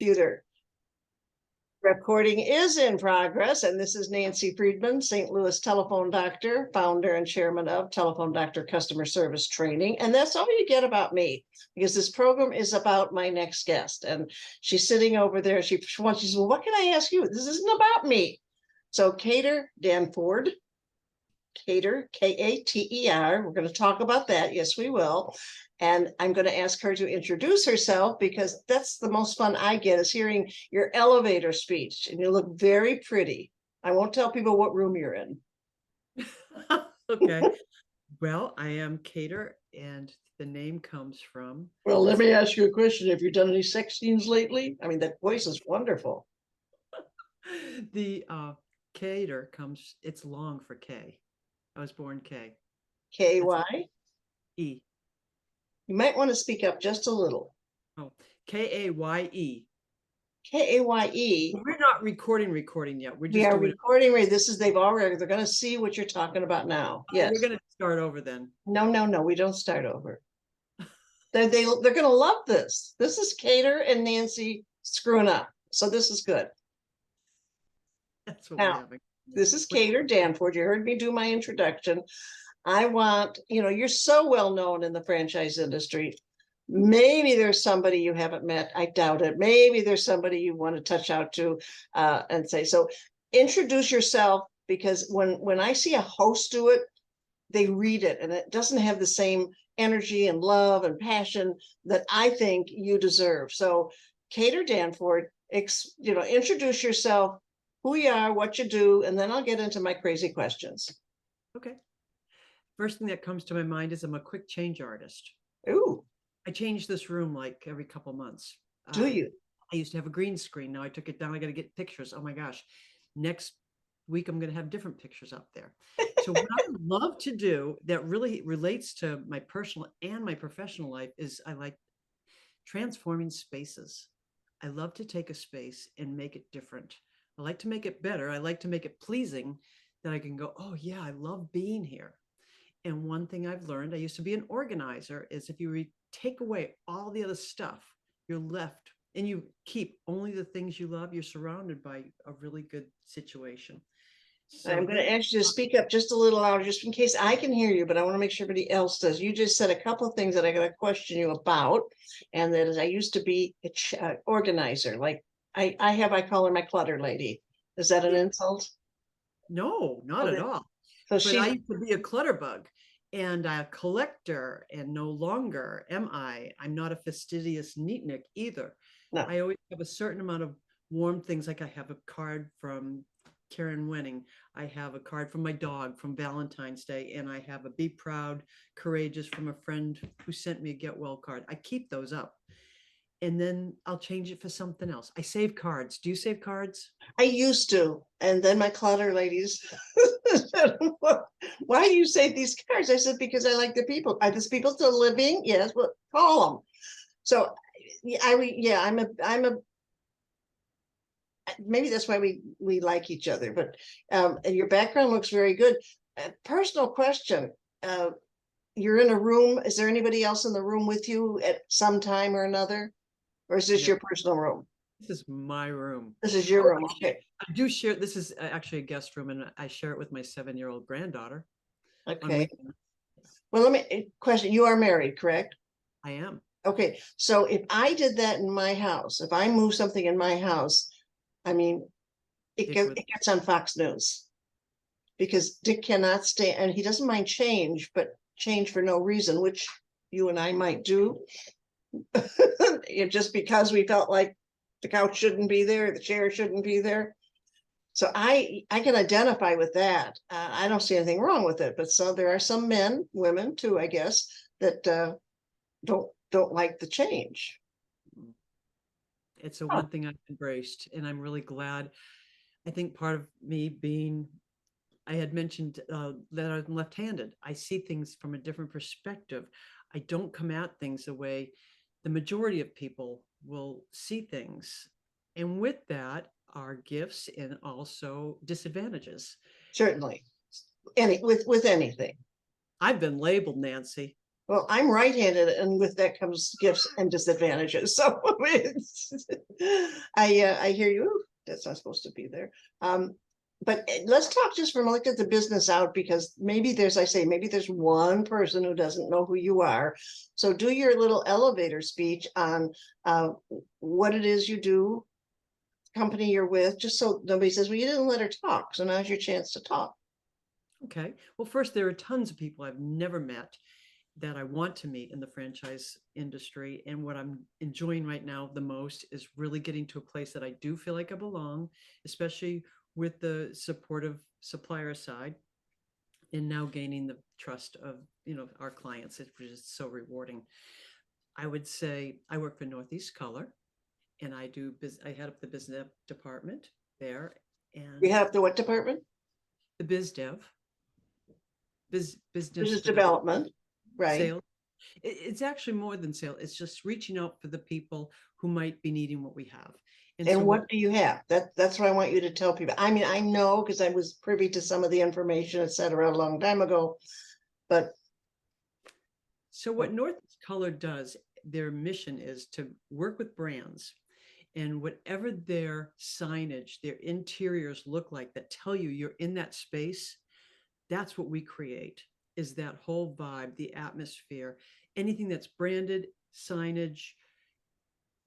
Computer. Recording is in progress, and this is Nancy Friedman, St. Louis telephone doctor, founder and chairman of Telephone Doctor Customer Service Training. And that's all you get about me, because this program is about my next guest. And she's sitting over there. She says, well, what can I ask you? This isn't about me. So Kater Danford, Kater, Kater. We're going to talk about that. Yes, we will. And I'm going to ask her to introduce herself, because that's the most fun I get, is hearing your elevator speech. And you look very pretty. I won't tell people what room you're in. Okay. Well, I am Kater, and the name comes from Well, let me ask you a question. Have you done any sex scenes lately? I mean, that voice is wonderful. the Kater comes, it's long for K. I was born K. KY? E. You might want to speak up just a little. Oh, Kaye. KAYE. We're not recording yet. We're We just are doing recording. Right. This is, they're going to see what you're talking about now. Yes. We're going to start over then. No, we don't start over. They're going to love this. This is Kater and Nancy screwing up. So this is good. That's what Now, we're having. This is Kater Danford. You heard me do my introduction. I want, you're so well known in the franchise industry. Maybe there's somebody you haven't met. I doubt it. Maybe there's somebody you want to touch out to and say, so introduce yourself, because when I see a host do it, they read it and it doesn't have the same energy and love and passion that I think you deserve. So Kater Danford, introduce yourself, who you are, what you do, and then I'll get into my crazy questions. Okay. First thing that comes to my mind is I'm a quick change artist. Ooh. I change this room like every couple months. Do you? I used to have a green screen. Now I took it down. I got to get pictures. Oh my gosh. Next week, I'm going to have different pictures up there. So what I love to do that really relates to my personal and my professional life is I like transforming spaces. I love to take a space and make it different. I like to make it better. I like to make it pleasing, that I can go, oh yeah, I love being here. And one thing I've learned, I used to be an organizer, is if you take away all the other stuff, you're left and you keep only the things you love, you're surrounded by a really good situation. So I'm going to ask you to speak up just a little louder, just in case I can hear you, but I want to make sure everybody else does. You just said a couple of things that I got to question you about. And that is, I used to be an organizer. Like I call her my clutter lady. Is that an insult? no, not at all. So But I she's, used to be a clutter bug and a collector, and no longer am I. I'm not a fastidious neatnik either. no. I always have a certain amount of warm things. Like I have a card from Karen Wenning. I have a card from my dog from Valentine's Day, and I have a Be Proud, Courageous from a friend who sent me a Get Well card. I keep those up, and then I'll change it for something else. I save cards. Do you save cards? I used to. And then my clutter ladies said, why do you save these cards? I said, because I like the people. Are these people still living? Yes. Well, call them. So I'm a maybe that's why we like each other, but and your background looks very good. Personal question. You're in a room. Is there anybody else in the room with you at some time or another? Or is this Yeah. your personal room? This is my room. This is your room. Okay. I do share. This is actually a guest room, and I share it with my 7-year-old granddaughter. Okay. Well, let me question. You are married, correct? I am. Okay. So if I did that in my house, if I move something in my house, I mean, it gets on Fox News, because Dick cannot stay, and he doesn't mind change, but change for no reason, which you and I might do. Just because we felt like the couch shouldn't be there, the chair shouldn't be there. So I can identify with that. I don't see anything wrong with it, but so there are some men, women too, I guess, that don't like the change. It's a one thing I've embraced, and I'm really glad. I think part of me being, I had mentioned that I'm left-handed. I see things from a different perspective. I don't come at things the way the majority of people will see things. And with that are gifts and also disadvantages. Certainly. With anything. I've been labeled, Nancy. Well, I'm right-handed, and with that comes gifts and disadvantages. So I hear you. Ooh, that's not supposed to be there. But let's talk just from like at the business out, because maybe there's, I say, maybe there's one person who doesn't know who you are. So do your little elevator speech on what it is you do, company you're with, just so nobody says, well, you didn't let her talk. So now's your chance to talk. Okay. Well, first, there are tons of people I've never met that I want to meet in the franchise industry. And what I'm enjoying right now the most is really getting to a place that I do feel like I belong, especially with the supportive supplier side, and now gaining the trust of, our clients, which is so rewarding. I would say I work for Northeast Color, and I head up the business department there, You and have the what department? the biz dev, business Business development, development, right? sales. It's actually more than sale. It's just reaching out for the people who might be needing what we have. And so And what do you have? That's what I want you to tell people. I mean, I know because I was privy to some of the information, et cetera, a long time ago. But what Northeast Color does, their mission is to work with brands, and whatever their signage, their interiors look like that tell you you're in that space, that's what we create, is that whole vibe, the atmosphere, anything that's branded, signage.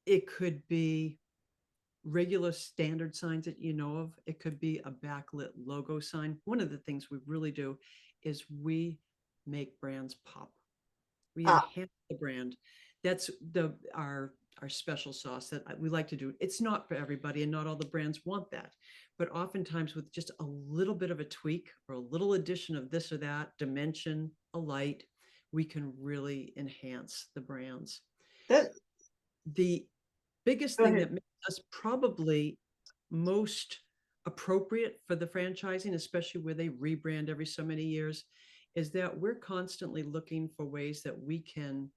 It could be regular standard signs that you know of. It could be a backlit logo sign. One of the things we really do is we make brands pop. We ah, enhance the brand. That's our special sauce that we like to do. It's not for everybody, and not all the brands want that. But oftentimes, with just a little bit of a tweak or a little addition of this or that dimension, a light, we can really enhance the brands. that The biggest go thing ahead. that makes us probably most appropriate for the franchising, especially where they rebrand every so many years, is that we're constantly looking for ways that we can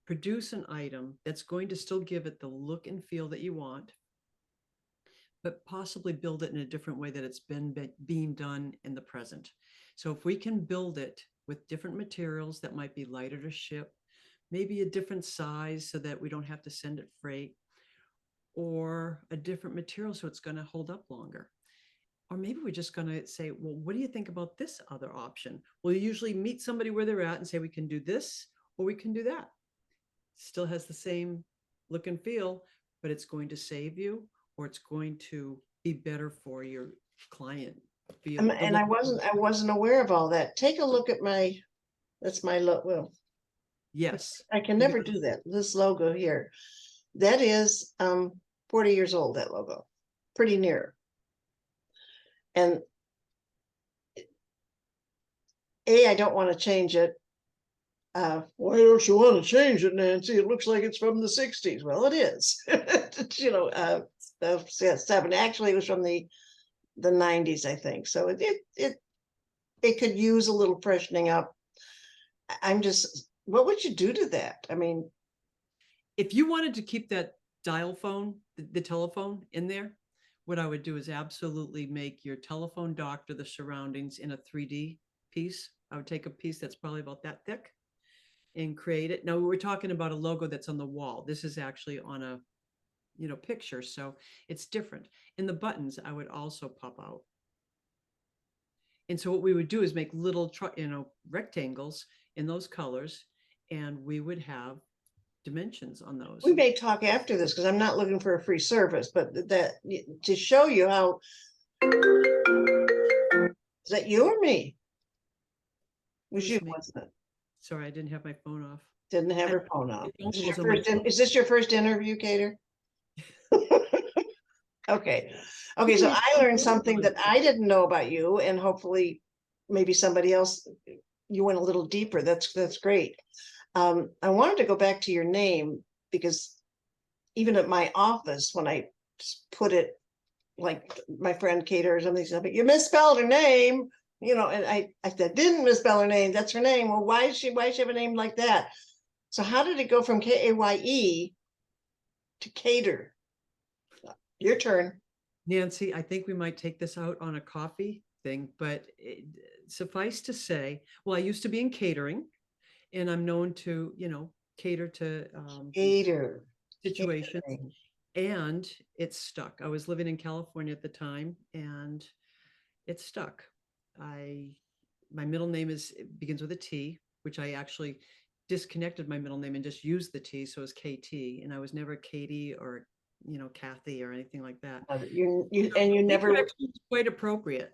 produce an item that's going to still give it the look and feel that you want, but possibly build it in a different way that it's been being done in the present. So if we can build it with different materials that might be lighter to ship, maybe a different size so that we don't have to send it freight, or a different material so it's going to hold up longer. Or maybe we're just going to say, well, what do you think about this other option? We'll usually meet somebody where they're at and say, we can do this or we can do that. Still has the same look and feel, but it's going to save you, or it's going to be better for your client. Feel the And look. I wasn't aware of all that. Take a look at that's my look. Well, Yes. I can never do that. This logo here, that is 40 years old, that logo, pretty near. And I don't want to change it. Why don't you want to change it, Nancy? It looks like it's from the 60s. Well, it is. Seven. Actually, it was from the 90s, I think. So it could use a little freshening up. I'm just, what would you do to that? I mean, If you wanted to keep that dial phone, the telephone in there, what I would do is absolutely make your telephone doctor the surroundings in a 3D piece. I would take a piece that's probably about that thick and create it. Now we're talking about a logo that's on the wall. This is actually on a picture, so it's different. And the buttons I would also pop out. And so what we would do is make little rectangles in those colors, and we would have dimensions on those. we may talk after this because I'm not looking for a free service, but that to show you how, is that you or me? It was you, wasn't it? Sorry, I didn't have my phone off. Didn't have her phone off. Is Is this your first interview, Cater? Okay. Okay, so I learned something that I didn't know about you, and hopefully maybe somebody else, you went a little deeper. That's great. I wanted to go back to your name because even at my office, when I put it, like my friend Cater or something said, but you misspelled her name, and I said, didn't misspell her name. That's her name. Well, why does she have a name like that? So how did it go from Kaye to Cater? Your turn. Nancy, I think we might take this out on a coffee thing, but suffice to say, well, I used to be in catering, and I'm known to, cater to Gator. situations, Catering. and it's stuck. I was living in California at the time, and it's stuck. I My middle name begins with a T, which I actually disconnected my middle name and just used the T, so it's KT, and I was never Katie or Kathy or anything like that. And you Kater never, actually is quite appropriate.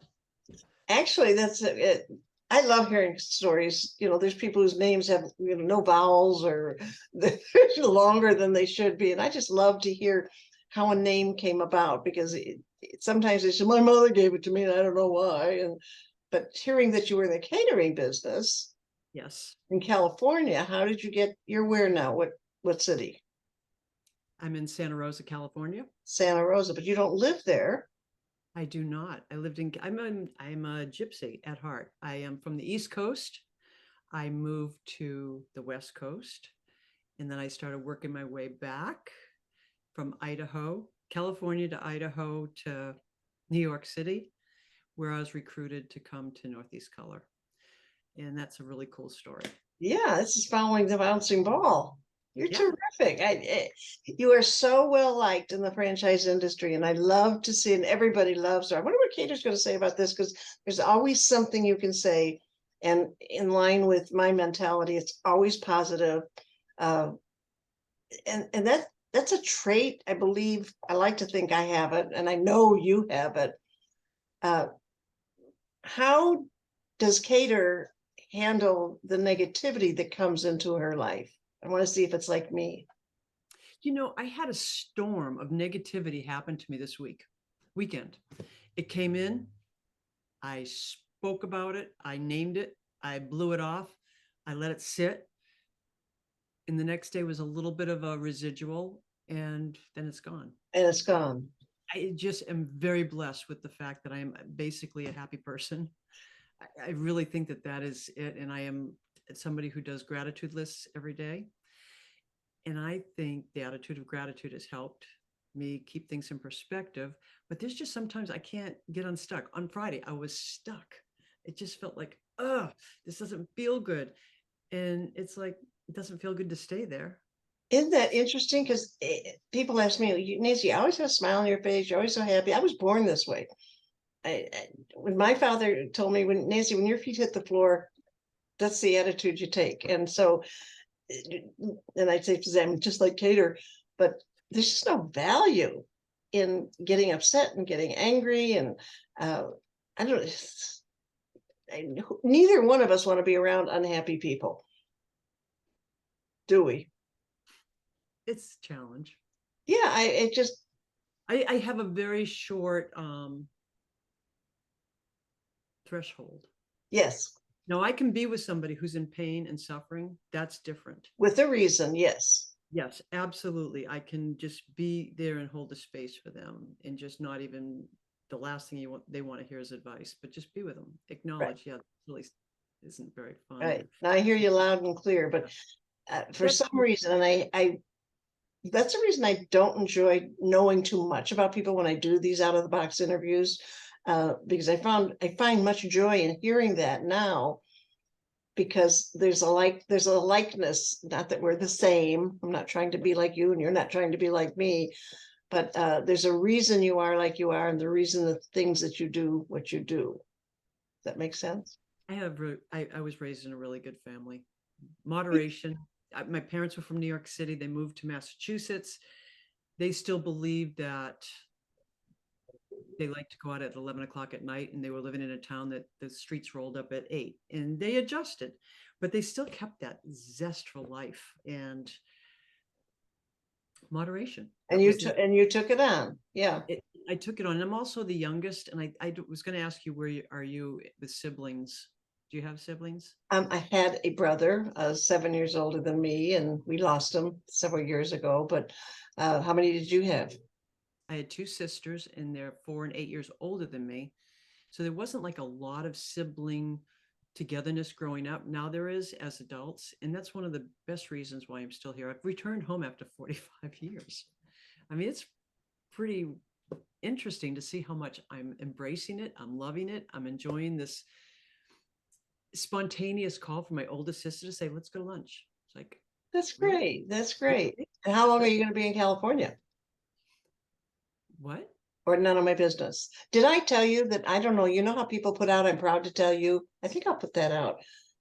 actually, that's it. I love hearing stories. There's people whose names have, no vowels or they're longer than they should be. And I just love to hear how a name came about because sometimes they say, my mother gave it to me and I don't know why. But hearing that you were in the catering business Yes, in California, how did you get, you're where now? What city? I'm in Santa Rosa, California. Santa Rosa, but you don't live there. I do not. I'm a gypsy at heart. I am from the East Coast. I moved to the West Coast, and then I started working my way back from Idaho, California to Idaho to New York City, where I was recruited to come to Northeast Color. And that's a really cool story. Yeah, this is following the bouncing ball. You're Yeah. terrific. You are so well liked in the franchise industry, and I love to see. And everybody loves her. I wonder what Cater's going to say about this because there's always something you can say, and in line with my mentality, it's always positive. Uh, and that's a trait I believe. I like to think I have it, and I know you have it. Uh, how does Cater handle the negativity that comes into her life? I want to see if it's like me. I had a storm of negativity happen to me this weekend. It came in, I spoke about it, I named it, I blew it off, I let it sit. And the next day was a little bit of a residual, and then it's gone. And it's gone. I just am very blessed with the fact that I am basically a happy person. I really think that is it. And I am somebody who does gratitude lists every day. And I think the attitude of gratitude has helped me keep things in perspective. But there's just sometimes I can't get unstuck. On Friday, I was stuck. It just felt like, oh, this doesn't feel good. And it's like, it doesn't feel good to stay there. Isn't that interesting? Because people ask me, Nancy, you always have a smile on your face. You're always so happy. I was born this way. When my father told me, Nancy, when your feet hit the floor, that's the attitude you take. And so, and I'd say to them, just like Cater, but there's just no value in getting upset and getting angry. And I don't, neither one of us want to be around unhappy people, do we? It's a challenge. Yeah, it just, I have a very short threshold. yes, Now, I can be with somebody who's in pain and suffering. That's different. with a reason, yes. Yes, absolutely. I can just be there and hold the space for them, and just not even the last thing they want to hear is advice, but just be with them. Right, Acknowledge, yeah, really isn't very fun. right. Now I hear you loud and clear, but for some reason, and I that's the reason I don't enjoy knowing too much about people when I do these out of the box interviews, because I find much joy in hearing that now, because there's a likeness, not that we're the same. I'm not trying to be like you and you're not trying to be like me, but there's a reason you are like you are, and the reason the things that you do what you do. Does that make sense? I was raised in a really good family. Moderation. My parents were from New York City. They moved to Massachusetts. They still believed that they liked to go out at 11 o'clock at night, and they were living in a town that the streets rolled up at 8, and they adjusted, but they still kept that zest for life and moderation. And you took it on. Yeah. I took it on. And I'm also the youngest, and I was going to ask you, are you with siblings? Do you have siblings? I had a brother 7 years older than me, and we lost him several years ago. But how many did you have? I had two sisters, and they're 4 and 8 years older than me. So there wasn't like a lot of sibling togetherness growing up. Now there is as adults. And that's one of the best reasons why I'm still here. I've returned home after 45 years. I mean, it's pretty interesting to see how much I'm embracing it. I'm loving it. I'm enjoying this spontaneous call from my oldest sister to say, let's go to lunch. It's like, That's really? great. That's great. And how long are you going to be in California? What? Or none of my business. Did I tell you that I don't know? You know how people put out, I'm proud to tell you. I think I'll put that out.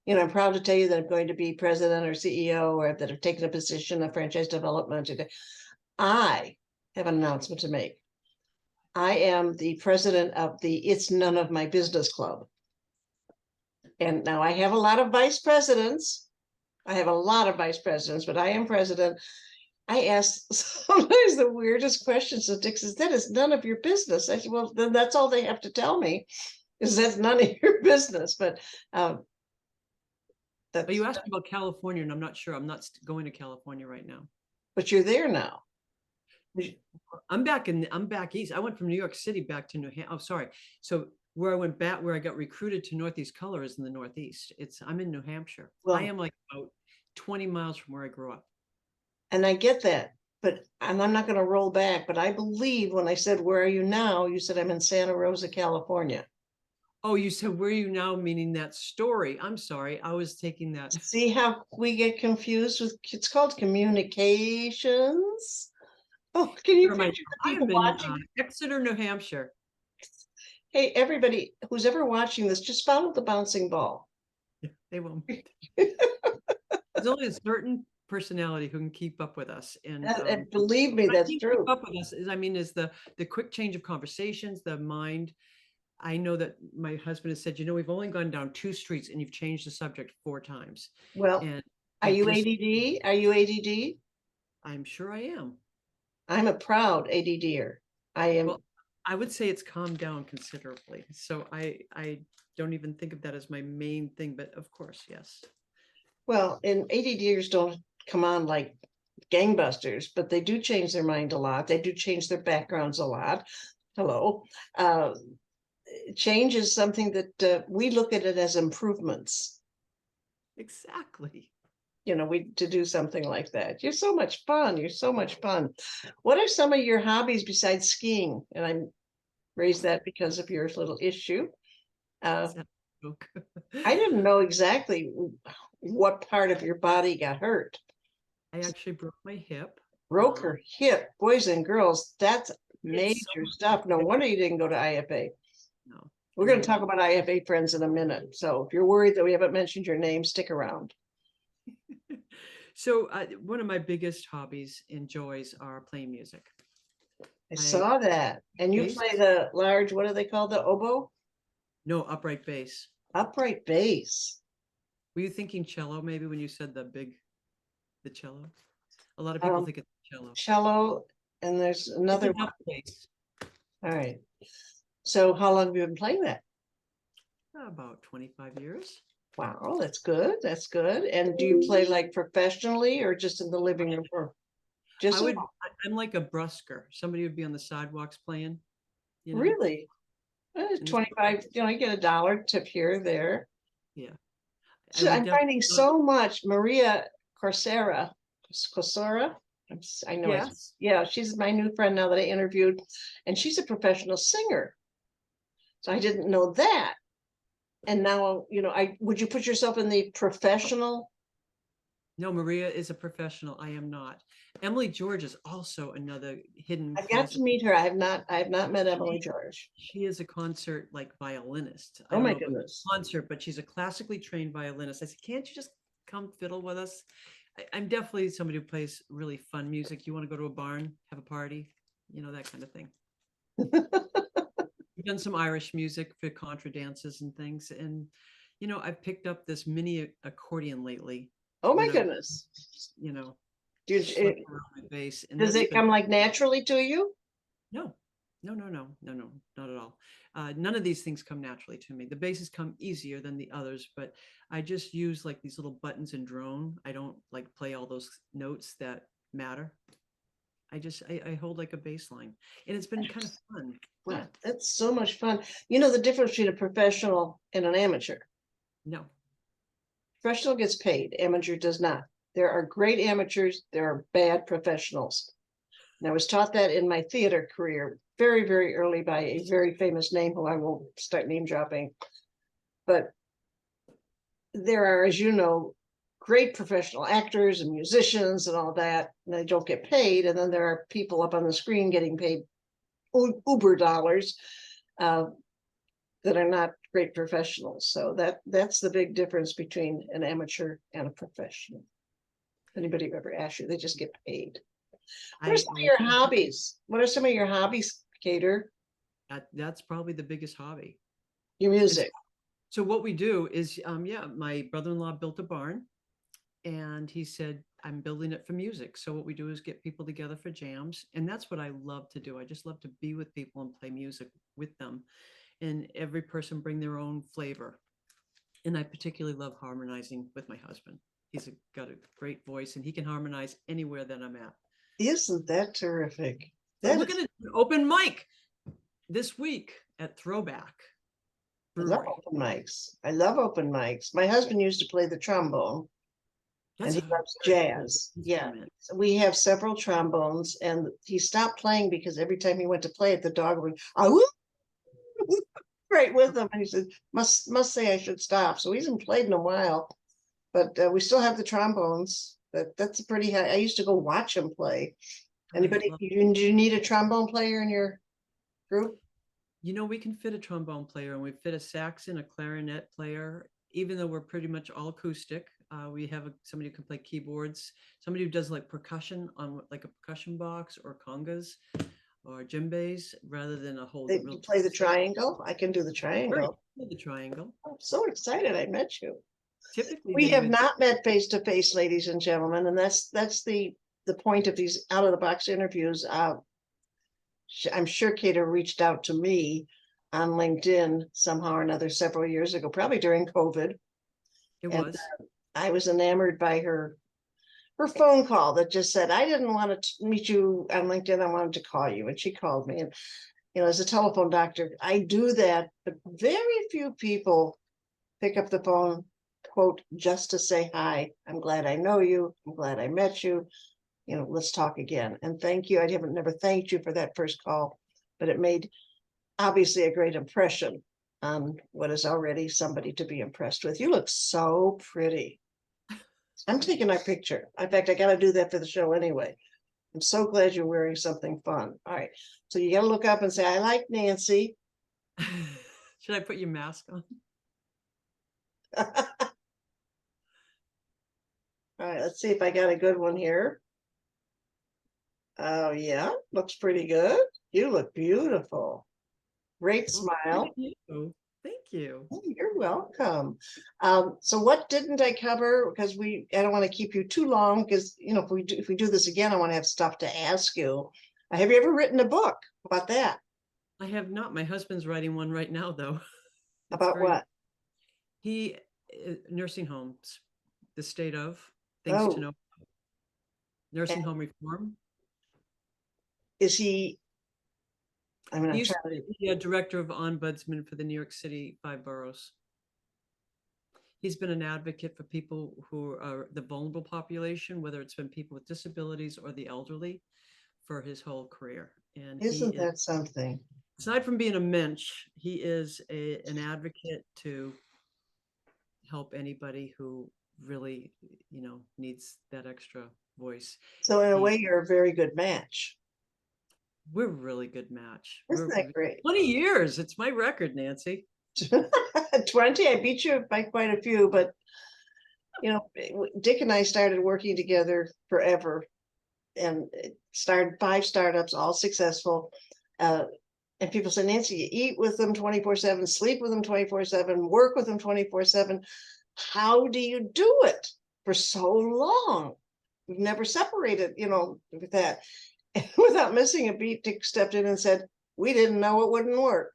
I'm proud to tell you that I'm going to be president or CEO or that I've taken a position of franchise development. I have an announcement to make. I am the president of the It's None of My Business Club. And now I have a lot of vice presidents. But I am president. I ask sometimes the weirdest questions to Dick says, that is none of your business. I said, well, then that's all they have to tell me is that's none of your business. But But you asked me about California, and I'm not sure. I'm not going to California right now. But you're there now. I'm back east. I went from New York City back to New Hampshire. Oh, sorry. So where I went back, where I got recruited to Northeast Color is in the Northeast. I'm in New Hampshire. Well, I am like about 20 miles from where I grew up. And I get that, and I'm not going to roll back, but I believe when I said, where are you now? You said, I'm in Santa Rosa, California. Oh, you said, where are you now? Meaning that story. I'm sorry. I was taking that. See how we get confused with, it's called communications. Oh, can you picture the people watching? Exeter, New Hampshire. Hey, everybody who's ever watching this, just follow the bouncing ball. They won't. There's only a certain personality who can keep up with us, and believe me, that's true. Keep up with us is the quick change of conversations, the mind. I know that my husband has said, we've only gone down 2 streets and you've changed the subject 4 times. Well, and are you ADD? Are you ADD? I'm sure I am. I'm a proud ADDer. I am. Well, I would say it's calmed down considerably. So I don't even think of that as my main thing, but of course, yes. Well, and ADDers don't come on like gangbusters, but they do change their mind a lot. They do change their backgrounds a lot. Hello. Change is something that we look at it as improvements. Exactly. To do something like that. You're so much fun. You're so much fun. What are some of your hobbies besides skiing? And I raised that because of your little issue. I didn't know exactly what part of your body got hurt. I actually broke my hip. Broke her hip. Boys and girls, that's major stuff. No wonder you didn't go to IFA. No. We're going to talk about IFA friends in a minute. So if you're worried that we haven't mentioned your name, stick around. So one of my biggest hobbies and joys are playing music. I saw that. And you play the large, what do they call the oboe? No, upright bass. Upright bass. Were you thinking cello maybe when you said the cello? A lot of people think it's cello. Cello, and there's another one. Bass. All right. So how long have you been playing that? About 25 years. Wow, that's good. That's good. And do you play like professionally or just in the living room? Or just I'm like a busker. Somebody would be on the sidewalks playing. Really? 25, you get $1 tip here or there. Yeah. So I'm finding so much. Maria Corsera. I know. Yes. Yeah, she's my new friend now that I interviewed, and she's a professional singer. So I didn't know that. And now, would you put yourself in the professional? No, Maria is a professional. I am not. Emily George is also another hidden. I've got to meet her. I have not met Emily George. She is a concert violinist. Oh my goodness. Concert, but she's a classically trained violinist. I said, can't you just come fiddle with us? I'm definitely somebody who plays really fun music. You want to go to a barn, have a party, that kind of thing. We've done some Irish music for contra dances and things. And, I've picked up this mini accordion lately. Oh my goodness. Does it come like naturally to you? No, not at all. None of these things come naturally to me. The basses come easier than the others, but I just use like these little buttons and drone. I don't like play all those notes that matter. I hold like a bass line, and it's been kind of fun. Wow, that's so much fun. The difference between a professional and an amateur? No. Professional gets paid, amateur does not. There are great amateurs, there are bad professionals. And I was taught that in my theater career very, very early by a very famous name who I won't start name dropping. But there are, as you know, great professional actors and musicians and all that, and they don't get paid. And then there are people up on the screen getting paid Uber dollars that are not great professionals. So that's the big difference between an amateur and a professional. Anybody ever asked you, they just get paid. What are some of your hobbies? What are some of your hobbies, Cater? That's probably the biggest hobby. Your music. So what we do is, yeah, my brother-in-law built a barn, and he said, I'm building it for music. So what we do is get people together for jams. And that's what I love to do. I just love to be with people and play music with them. And every person bring their own flavor. And I particularly love harmonizing with my husband. Got a great voice, and he can harmonize anywhere that I'm at. Isn't that terrific? We're looking at an open mic this week at Throwback Brewery. I love open mics. I love open mics. My husband used to play the trombone. And he loves jazz. Yeah. So we have several trombones, and he stopped playing because every time he went to play it, the dog would right with him. And he said, must say I should stop. So he hasn't played in a while, but we still have the trombones. That's a pretty high. I used to go watch him play. Anybody, do you need a trombone player in your group? You know, we can fit a trombone player, and we fit a saxon, a clarinet player, even though we're pretty much all acoustic. We have somebody who can play keyboards, somebody who does like percussion on like a percussion box or congas or djembes rather than a whole. They play the triangle. I can do the triangle. The triangle. I'm so excited I met you. Typically, we have not met face to face, ladies and gentlemen, and that's the point of these out of the box interviews. I'm sure Cater reached out to me on LinkedIn somehow or another several years ago, probably during COVID. It was. I was enamored by her phone call that just said, I didn't want to meet you on LinkedIn. I wanted to call you. And she called me. And, you know, as a telephone doctor, I do that, but very few people pick up the phone, quote, just to say hi. I'm glad I know you. I'm glad I met you. You know, let's talk again. And thank you. I haven't never thanked you for that first call, but it made obviously a great impression on what is already somebody to be impressed with. You look so pretty. I'm taking our picture. In fact, I got to do that for the show anyway. I'm so glad you're wearing something fun. All right. So you got to look up and say, I like Nancy. Should I put your mask on? All right. Let's see if I got a good one here. Oh, yeah. Looks pretty good. You look beautiful. Great smile. Thank you. Oh, you're welcome. So what didn't I cover? Because I don't want to keep you too long, because, you know, if we do this again, I want to have stuff to ask you. Have you ever written a book about that? I have not. My husband's writing one right now, though. About what? Nursing homes, the state of things to know. Nursing home reform. Is he? I mean, he's the director of ombudsman for the New York City 5 boroughs. He's been an advocate for people who are the vulnerable population, whether it's been people with disabilities or the elderly, for his whole career. And isn't that something? Aside from being a mensch, he is an advocate to help anybody who really, you know, needs that extra voice. So in a way, you're a very good match. We're a really good match. Isn't that great? 20 years. It's my record, Nancy. 20? I beat you by quite a few, but, you know, Dick and I started working together forever, and started 5 startups, all successful. And people say, Nancy, you eat with them 24/7, sleep with them 24/7, work with them 24/7. How do you do it for so long? We've never separated, you know, with that. And without missing a beat, Dick stepped in and said, we didn't know it wouldn't work.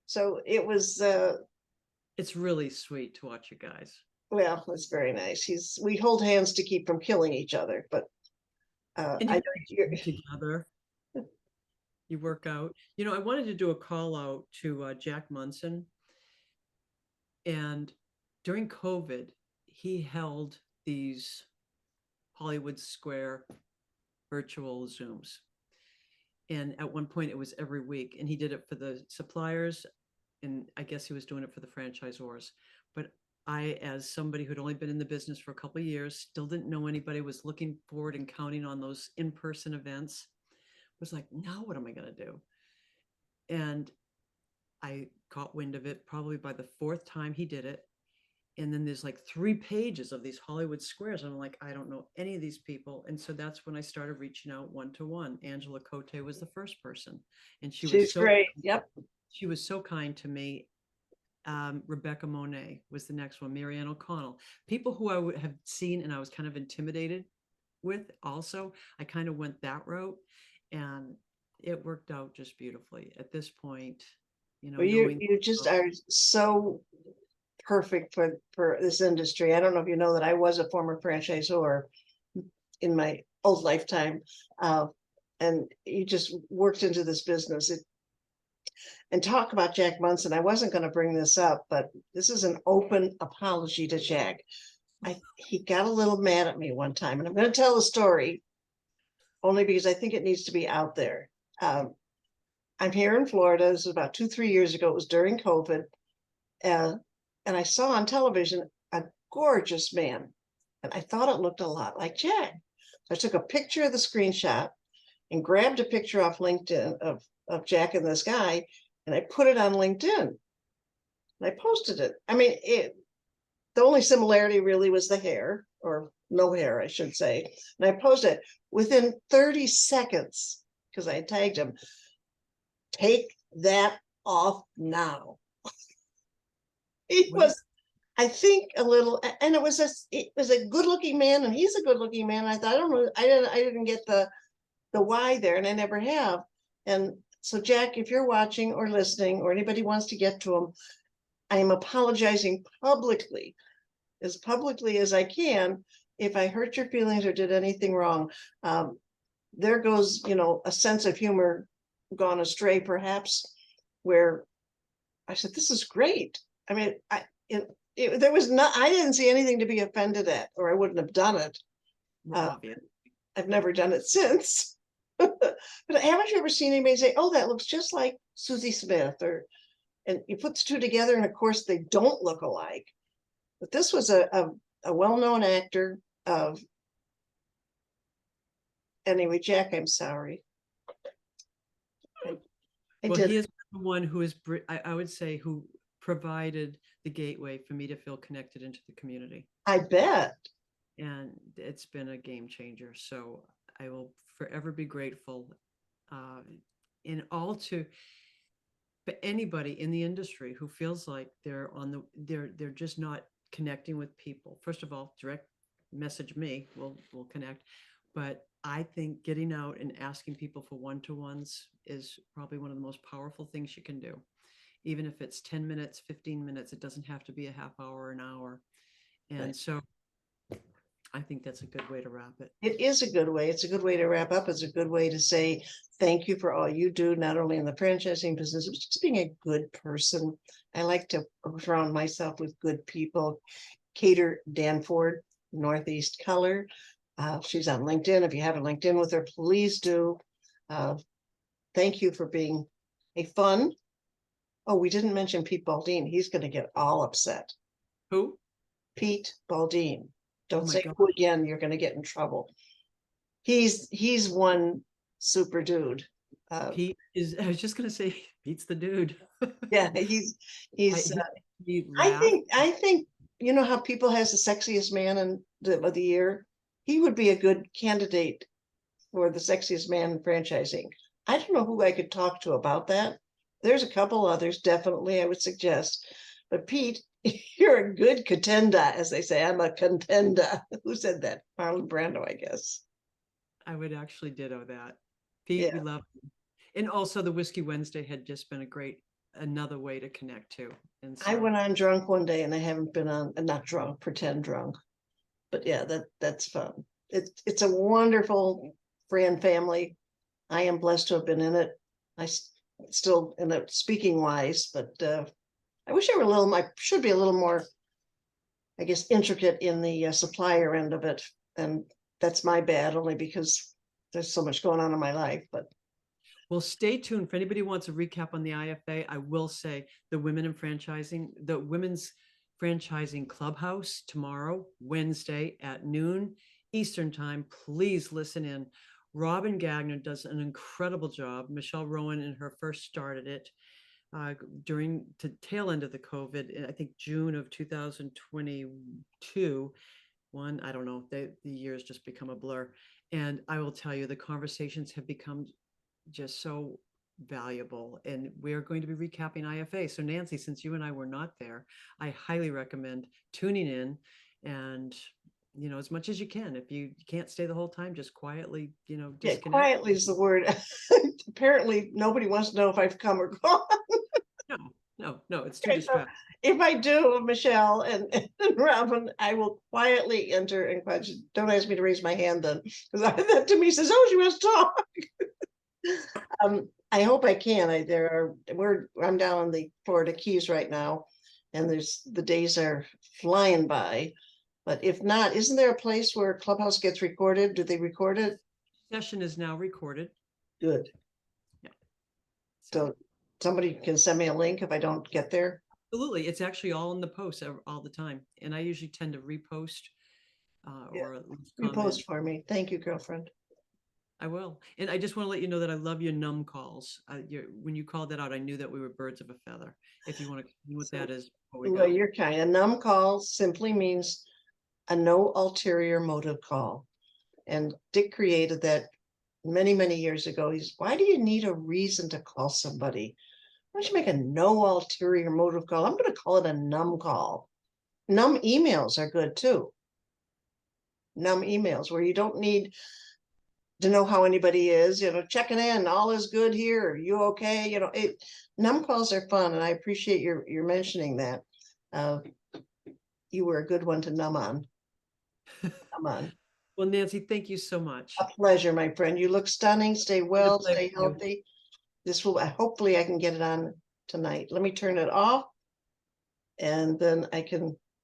So it was it's really sweet to watch you guys. Well, it's very nice. We hold hands to keep from killing each other, but I know you're together. You work out. You know, I wanted to do a call out to Jack Munson. And during COVID, he held these Hollywood Square virtual Zooms. And at one point it was every week, and he did it for the suppliers, and I guess he was doing it for the franchisors. But I, as somebody who'd only been in the business for a couple of years, still didn't know anybody, was looking forward and counting on those in-person events, was like, now what am I going to do? And I caught wind of it probably by the fourth time he did it. And then there's like 3 pages of these Hollywood squares. And I'm like, I don't know any of these people. And so that's when I started reaching out one to one. Angela Cote was the first person. And She's great. Yep. she was so kind to me. Rebecca Monet was the next one, Marianne O'Connell, people who I would have seen and I was kind of intimidated with also. I kind of went that route and it worked out just beautifully. At this point, Well, knowing you just are so perfect for this industry. I don't know if you know that I was a former franchisor in my old lifetime, and you just worked into this business. And talk about Jack Munson. I wasn't going to bring this up, but this is an open apology to Jack. He got a little mad at me one time, and I'm going to tell the story only because I think it needs to be out there. I'm here in Florida. This is about 2-3 years ago. It was during COVID. And I saw on television a gorgeous man. And I thought it looked a lot like Jack. So I took a picture of the screenshot and grabbed a picture off LinkedIn of Jack and this guy. And I put it on LinkedIn. And I posted it. I mean, the only similarity really was the hair, or no hair, I should say. And I posted it within 30 seconds, because I tagged him. Take that off now. He was, I think, a little, and it was a good-looking man, and he's a good-looking man. I thought, I don't know, I didn't get the why there, and I never have. And so, Jack, if you're watching or listening, or anybody wants to get to him, I am apologizing publicly as I can, if I hurt your feelings or did anything wrong. There goes, a sense of humor gone astray, perhaps, where I said, this is great. I mean, there was not, I didn't see anything to be offended at, or I wouldn't have done it. I've never done it since. But haven't you ever seen anybody say, oh, that looks just like Susie Smith? And you put the two together, and of course they don't look alike. But this was a well-known actor of, anyway, Jack, I'm sorry. He is the one who is, I would say, who provided the gateway for me to feel connected into the community. I bet. And it's been a game changer. So I will forever be grateful. And all to anybody in the industry who feels like they're just not connecting with people. First of all, direct message me, we'll connect. But I think getting out and asking people for one-to-ones is probably one of the most powerful things you can do. Even if it's 10 minutes, 15 minutes, it doesn't have to be a half hour or an hour. And right. So I think that's a good way to wrap it. It is a good way. It's a good way to wrap up. It's a good way to say thank you for all you do, not only in the franchising business, but just being a good person. I like to surround myself with good people. Cater Danford, Northeast Color. She's on LinkedIn. If you haven't LinkedIn with her, please do. Thank you for being a fun. Oh, we didn't mention Pete Baldine. He's going to get all upset. Who? Pete Baldine. Don't say who again. You're going to get in trouble. He's one super dude. Pete is. I was just going to say, Pete's the dude. Yeah, he's. I think you know how People has the sexiest man of the year. He would be a good candidate for the sexiest man in franchising. I don't know who I could talk to about that. There's a couple others, definitely, I would suggest. But Pete, you're a good contender, as they say. I'm a contender. Who said that? Marlon Brando, I guess. I would actually ditto that. Pete, yeah. We love him. And also the Whiskey Wednesday had just been another way to connect too. And so, I went on drunk one day, and I haven't been on, not drunk, pretend drunk. But yeah, that's fun. It's a wonderful Fran family. I am blessed to have been in it. I still in it speaking wise, but I wish I should be a little more, I guess, intricate in the supplier end of it. And that's my bad, only because there's so much going on in my life. But well, stay tuned. For anybody who wants a recap on the IFA, I will say the Women in Franchising, the Women's Franchising Clubhouse tomorrow, Wednesday at noon Eastern time. Please listen in. Robin Gagner does an incredible job. Michelle Rowan in her first started it during the tail end of the COVID, I think June of 2022. I don't know, the years just become a blur. And I will tell you, the conversations have become just so valuable. And we're going to be recapping IFA. So Nancy, since you and I were not there, I highly recommend tuning in and as much as you can. If you can't stay the whole time, just quietly, Yeah, disconnect. quietly is the word. Apparently, nobody wants to know if I've come or gone. No, it's too Okay, so distracting. if I do, Michelle and Robin, I will quietly enter and question. Don't ask me to raise my hand then, because that to me says, "Oh, she wants to talk." I hope I can. I'm down in the Florida Keys right now, and the days are flying by. But if not, isn't there a place where Clubhouse gets recorded? Do they record it? Session is now recorded. Good. Yeah. So somebody can send me a link if I don't get there. Absolutely. It's actually all in the posts all the time. And I usually tend to repost or Repost for me. Thank you, girlfriend. I will. And I just want to let you know that I love your num calls. When you called that out, I knew that we were birds of a feather. If you want to explain what that is before we go. Well, you're kind. A num call simply means a no ulterior motive call. And Dick created that many, many years ago. Why do you need a reason to call somebody? Why don't you make a no ulterior motive call? I'm going to call it a num call. Num emails are good too. Num emails where you don't need to know how anybody is, checking in, all is good here. Are you okay? Num calls are fun, and I appreciate your mentioning that. You were a good one to numb on. Come on. Well, Nancy, thank you so much. A pleasure, my friend. You look stunning. Stay well, stay healthy. Hopefully I can get it on tonight. Let me turn it off, and then I can